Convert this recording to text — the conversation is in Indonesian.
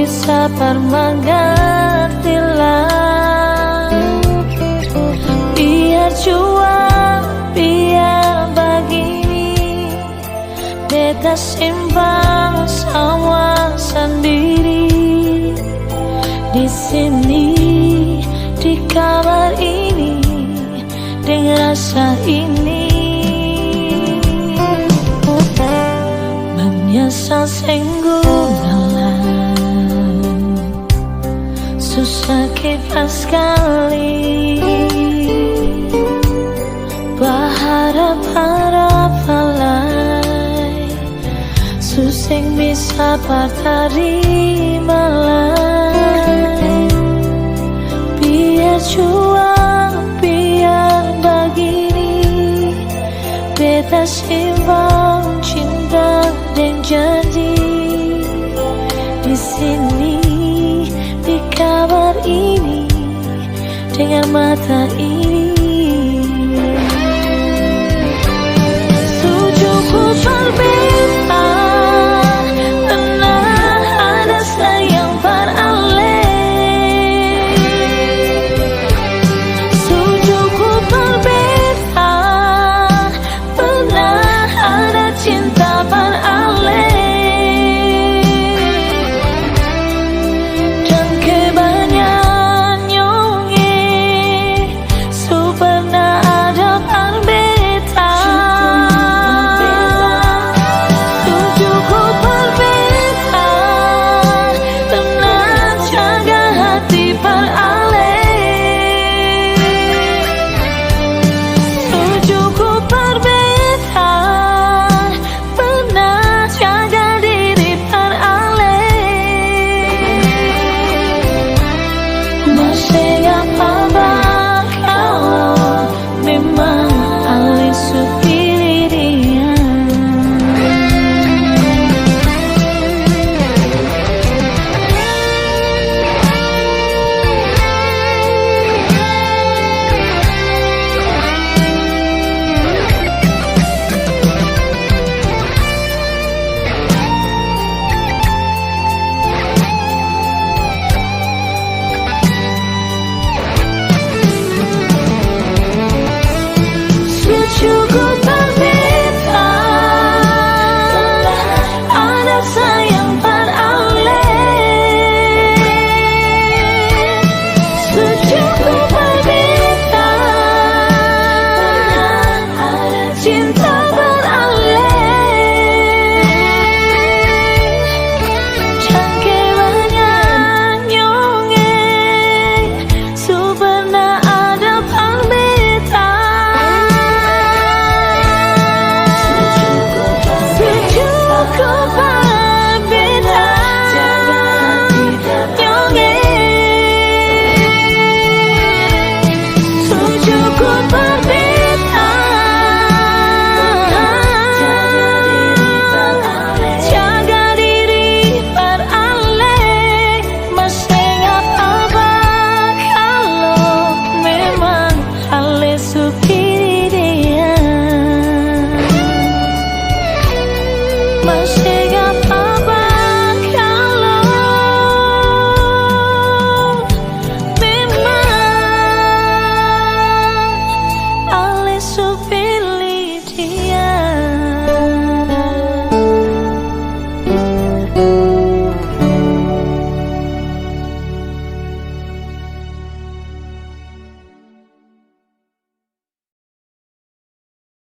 bisa bermenggantilah. Biar juang, biar begini, beta simpan sama sendiri. Di sini, di kamar ini, dengan rasa ini, menyesal senggunalah, susah kita sekali. Berharap-harap alai, suseng bisa berterima lai. Biar juang, biar begini, beta simpan cinta dan janji. Di sini, di kamar ini, dengan mata ini, tujuhku berbeda. Pernah ada sayang beralih, tujuhku berbeda. Pernah ada cinta beralih, dan kebanyakan nyonge su pernah ada berbeda. Tujuhku berbeda, pernah jaga hati beralih. Tujuhku berbeda, pernah jaga diri beralih. Masih apa kalau memang alih supirian. Tujuhku berbeda, ada sayang beralih. Tujuhku berbeda, ada cinta beralih. Jangke banyak nyonge, su pernah ada berbeda. Tujuhku berbeda, nyonge. Tujuhku berbeda, jaga diri beralih. Masih apa kalau memang alih supirian. Masih apa